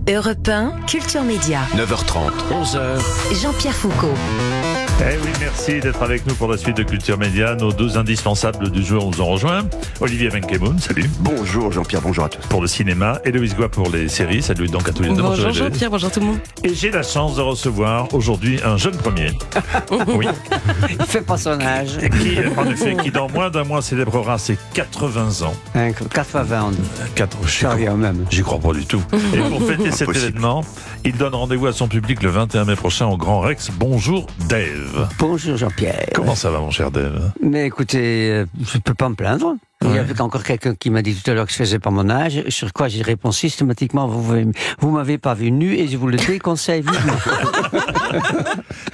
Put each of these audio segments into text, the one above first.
Europe 1, Culture Média. 9h30, 11h. Jean-Pierre Foucault. Eh oui, merci d'être avec nous pour la suite de Culture Média. Nos deux indispensables du jour nous ont rejoints. Olivier Benkemoun, salut. Bonjour Jean-Pierre, bonjour à tous. Pour le cinéma, Héloïse Goua pour les séries. Salut donc à tous les deux. Bonjour Jean-Pierre, bonjour tout le monde. Et j'ai la chance de recevoir aujourd'hui un jeune premier. Oui. Il fait pas son âge. Qui, en effet, qui dans moins d'un mois célébrera ses 80 ans. 80 ans. J'y crois pas du tout. Et pour fêter cet événement, il donne rendez-vous à son public le 21 mai prochain au Grand Rex. Bonjour Dave. Bonjour Jean-Pierre. Comment ça va mon cher Dave? Mais écoutez, je peux pas me plaindre. Il y avait encore quelqu'un qui m'a dit tout à l'heure que je faisais pas mon âge, sur quoi j'ai répondu systématiquement, vous m'avez pas vu nu et je vous le déconseille vivement.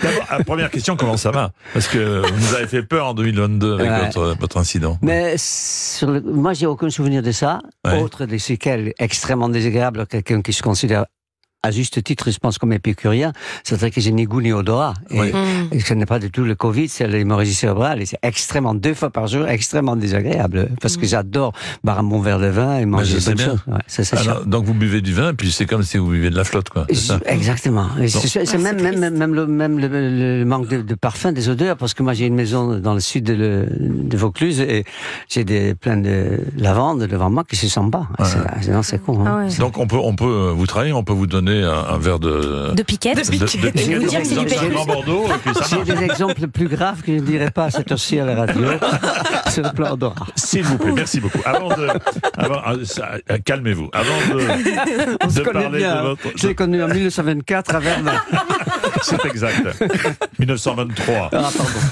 D'abord, la première question, comment ça va? Parce que vous nous avez fait peur en 2022 avec votre incident. Mais moi, j'ai aucun souvenir de ça, autre des séquelles extrêmement désagréables à quelqu'un qui se considère à juste titre, je pense, comme épicurien, c'est-à-dire que j'ai ni goût ni odorat. Et ce n'est pas du tout le Covid, c'est l'hémorragie cérébrale. Et c'est extrêmement, 2 fois par jour, extrêmement désagréable. Parce que j'adore boire un bon verre de vin et manger des bonnes choses. Ouais, ça. Donc vous buvez du vin, puis c'est comme si vous buviez de la flotte, quoi. Ça. Exactement. C'est même le manque de parfum, des odeurs, parce que moi j'ai une maison dans le sud de Vaucluse et j'ai plein de lavande devant moi qui se sent pas. C'est con. Hein. Donc on peut vous trahir, on peut vous donner un verre de piquette. De piquette. Et vous dire que c'est du péché. Bordeaux, et puis ça marche. J'ai des exemples plus graves que je ne dirais pas à cette heure-ci à la radio sur le plan odorat. S'il vous plaît, merci beaucoup. Calmez-vous. Avant de parler de votre... Je l'ai connu en 1924 à Verdun. C'est exact. 1923.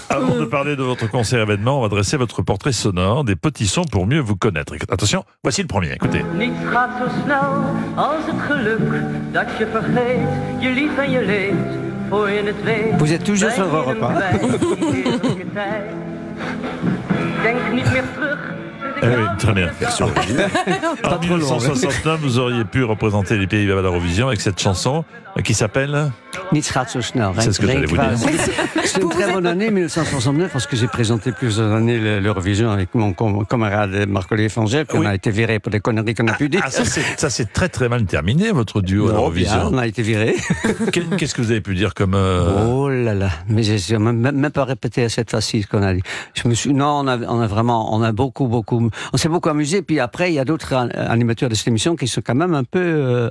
Avant de parler de votre concert événement, on va dresser votre portrait sonore, des petits sons pour mieux vous connaître. Attention, voici le premier, écoutez. Niets gaat zo snel als het geluk dat je vergeet, je lief en je leed, voor je het weet. Vous êtes toujours sur Europe 1. Denk niet meer terug. Oui, très bien. En 1969, vous auriez pu représenter les Pays-Bas à l'Eurovision avec cette chanson qui s'appelle Niets gaat zo snel. C'est ce que j'allais vous dire. C'est une très bonne année, 1969, parce que j'ai présenté plusieurs années l'Eurovision avec mon camarade Marc-Olivier Fangel, qu'on a été viré pour des conneries qu'on a pu dire. Ça c'est très très mal terminé, votre duo à l'Eurovision. On a été viré. Qu'est-ce que vous avez pu dire comme... Oh là là, mais j'ai même pas répété à cette fois-ci ce qu'on a dit. On s'est beaucoup amusé, puis après, il y a d'autres animateurs de cette émission qui sont quand même un peu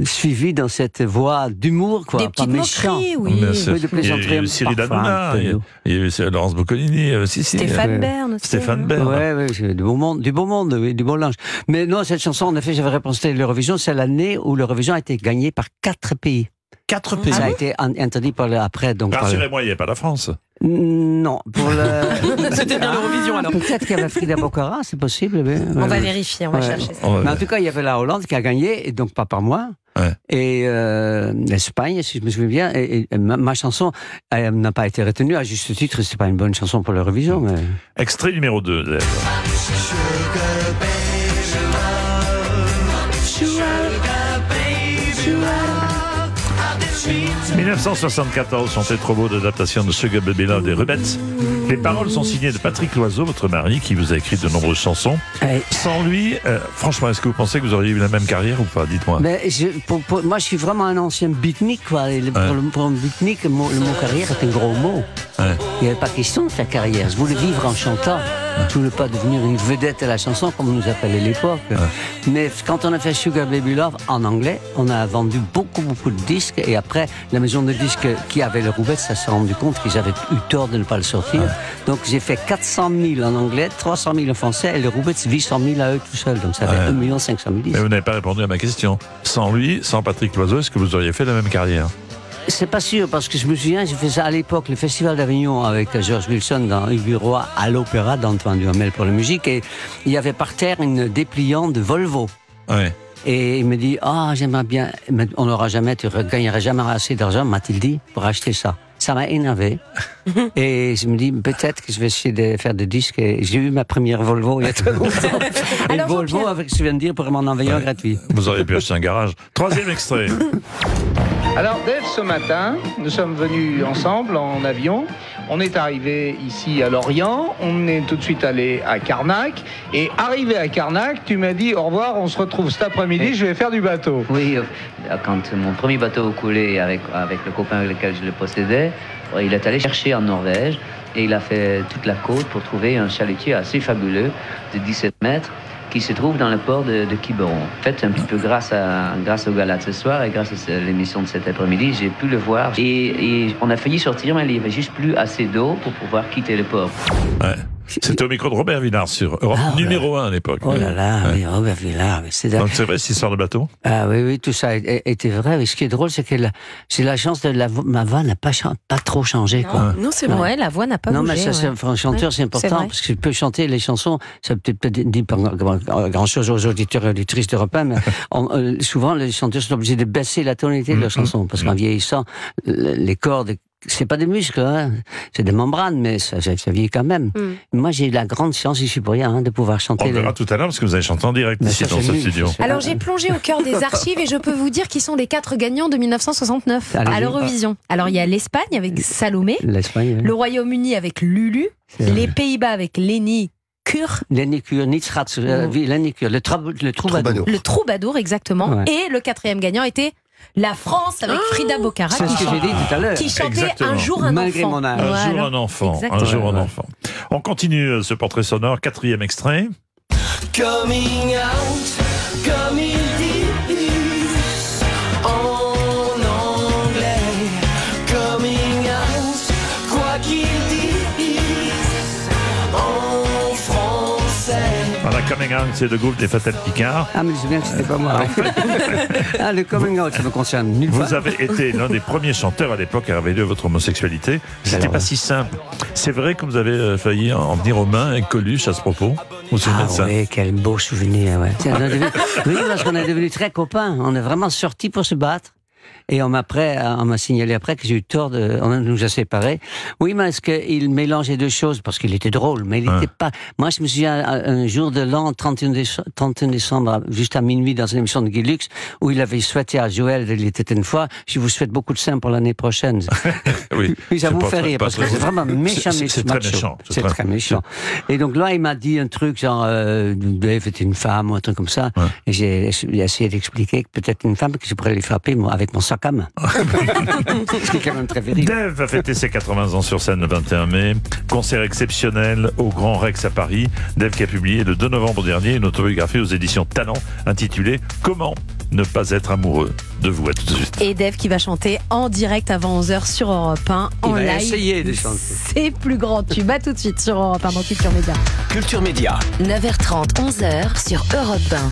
suivis dans cette voie d'humour, quoi. Des petites moqueries, oui. De plaisanterie. Il y a eu Cyril Hanouna, il y a eu Laurence Boccolini, Stéphane Bern aussi. Stéphane Bern. Oui, du beau monde, oui, du beau linge. Mais non, cette chanson, en effet, j'avais représenté l'Eurovision, c'est l'année où l'Eurovision a été gagnée par 4 pays. 4 pays. Ça a été interdit après. Rassurez-moi, il n'y a pas la France. Non, C'était bien l'Eurovision alors. Peut-être qu'il y avait Frida Boccara, c'est possible. On va vérifier, on va chercher ça. Mais en tout cas, il y avait la Hollande qui a gagné, et donc pas par moi. Et l'Espagne, si je me souviens bien, et ma chanson n'a pas été retenue à juste titre. C'est pas une bonne chanson pour l'Eurovision. Mais... Extrait numéro 2. 1974, chantait trop beau d'adaptation de Sugar Baby Love des Rubettes. Les paroles sont signées de Patrick Loiseau, votre mari, qui vous a écrit de nombreuses chansons. Sans lui, franchement, est-ce que vous pensez que vous auriez eu la même carrière ou pas? Dites-moi. Mais moi, je suis vraiment un ancien beatnik, quoi. Pour un beatnik, le mot carrière est un gros mot. Il n'y avait pas question de faire carrière. Je voulais vivre en chantant. Je voulais pas devenir une vedette à la chanson, comme on nous appelait à l'époque. Mais quand on a fait Sugar Baby Love en anglais, on a vendu beaucoup de disques. Et après, la maison de disques qui avait le Roubettes, ça s'est rendu compte qu'ils avaient eu tort de ne pas le sortir. Donc j'ai fait 400 000 en anglais, 300 000 en français, et le Roubettes 800 000 à eux tout seuls. Donc ça fait 1 500 000 disques. Mais vous n'avez pas répondu à ma question. Sans lui, sans Patrick Loiseau, est-ce que vous auriez fait la même carrière? C'est pas sûr, parce que je me souviens, j'ai fait ça à l'époque, le Festival d'Avignon avec George Wilson dans Hugues Roy à l'Opéra d'Antoine Duhamel pour la musique, et il y avait par terre une dépliante de Volvo. Et il me dit, j'aimerais bien, on n'aura jamais, tu ne gagneras jamais assez d'argent, m'a-t-il dit, pour acheter ça. Ça m'a énervé. Et je me dis, peut-être que je vais essayer de faire des disques. Et j'ai eu ma première Volvo il y a très longtemps. Et alors, Volvo, avec ce que je viens de dire, pour m'en envoyer un gratuit. Vous auriez pu acheter un garage. 3e extrait. Alors Dave, ce matin, nous sommes venus ensemble en avion. On est arrivé ici à Lorient, on est tout de suite allé à Carnac. Et arrivé à Carnac, tu m'as dit au revoir, on se retrouve cet après-midi, je vais faire du bateau. Oui, quand mon premier bateau coulait avec le copain avec lequel je le possédais, il est allé chercher en Norvège et il a fait toute la côte pour trouver un chalutier assez fabuleux de 17 mètres qui se trouve dans le port de Quiberon. En fait, un petit peu grâce au gala de ce soir et grâce à l'émission de cet après-midi, j'ai pu le voir. Et on a failli sortir, mais il n'y avait juste plus assez d'eau pour pouvoir quitter le port. Ouais. C'était au micro de Robert Villard sur Europe numéro 1 à l'époque. Oh là là, oui, Robert Villard. Donc c'est vrai cette histoire de bateau? Ah oui, tout ça était vrai. Mais ce qui est drôle, c'est que j'ai la chance de ma voix n'a pas trop changé. Non, c'est vrai, la voix n'a pas bougé. Non, mais ça, pour un chanteur, c'est important, parce que je peux chanter les chansons, ça peut-être dit pas grand-chose aux auditeurs et auditrices d'Europe 1, mais souvent, les chanteurs sont obligés de baisser la tonalité de leur chanson, parce qu'en vieillissant, les cordes, c'est pas des muscles, hein. C'est des membranes, mais ça vieillit quand même. Moi, j'ai eu la grande chance, j'y suis pour rien, de pouvoir chanter. On verra tout à l'heure, parce que vous avez chanté en direct ici dans ce studio. Alors, j'ai plongé au cœur des archives et je peux vous dire qui sont les 4 gagnants de 1969 à l'Eurovision. Alors, il y a l'Espagne avec Salomé, le Royaume-Uni avec Lulu, les Pays-Bas avec Lenny Kur. Lenny Kur, le troubadour. Le troubadour, exactement. Ouais. Et le 4e gagnant était la France avec Frida Bocara qui chantait Un jour un enfant. Mon âge. Un jour un enfant. Exactement. Un jour un enfant. On continue ce portrait sonore, 4e extrait. Coming out, comme ils disent en anglais. Coming out, quoi qu'ils disent en français. Voilà, Coming Out, c'est le groupe des Fatal Picard. Ah, mais je sais bien que c'était pas moi. Le coming out, ça me concerne nulle part. Vous avez été l'un des premiers chanteurs à l'époque à révéler votre homosexualité. C'était pas si simple. C'est vrai que vous avez failli en venir aux mains avec Coluche à ce propos. Vous vous souvenez de ça? Oui, quel beau souvenir, ouais. Oui, parce qu'on est devenus très copains. On est vraiment sortis pour se battre. Et on m'a signalé après que j'ai eu tort on nous a séparés. Oui, mais est-ce qu'il mélangeait deux choses? Parce qu'il était drôle, mais il n'était pas... Moi, je me souviens un jour de l'an, 31 décembre, juste à minuit, dans une émission de Guy Lux, où il avait souhaité à Joël, il était une fois, je vous souhaite beaucoup de seins pour l'année prochaine. Oui, ça vous fait rire, parce que c'est vraiment méchant. C'est très méchant. C'est très méchant. Et donc là, il m'a dit un truc genre, Dave était une femme, ou un truc comme ça. Ouais. Et j'ai essayé d'expliquer que peut-être une femme, que je pourrais lui frapper avec mon sac à main. C'est quand même très véridique. Dave a fêté ses 80 ans sur scène le 21 mai. Concert exceptionnel au Grand Rex à Paris. Dave qui a publié le 2 novembre dernier une autobiographie aux éditions Talent intitulée Comment ne pas être amoureux de vous. À tout de suite. Et Dave qui va chanter en direct avant 11h sur Europe 1 en live. Essayer de chanter. C'est plus grand tube. À tout de suite sur Europe 1 dans Culture Média. Culture Média. 9h30, 11h sur Europe 1.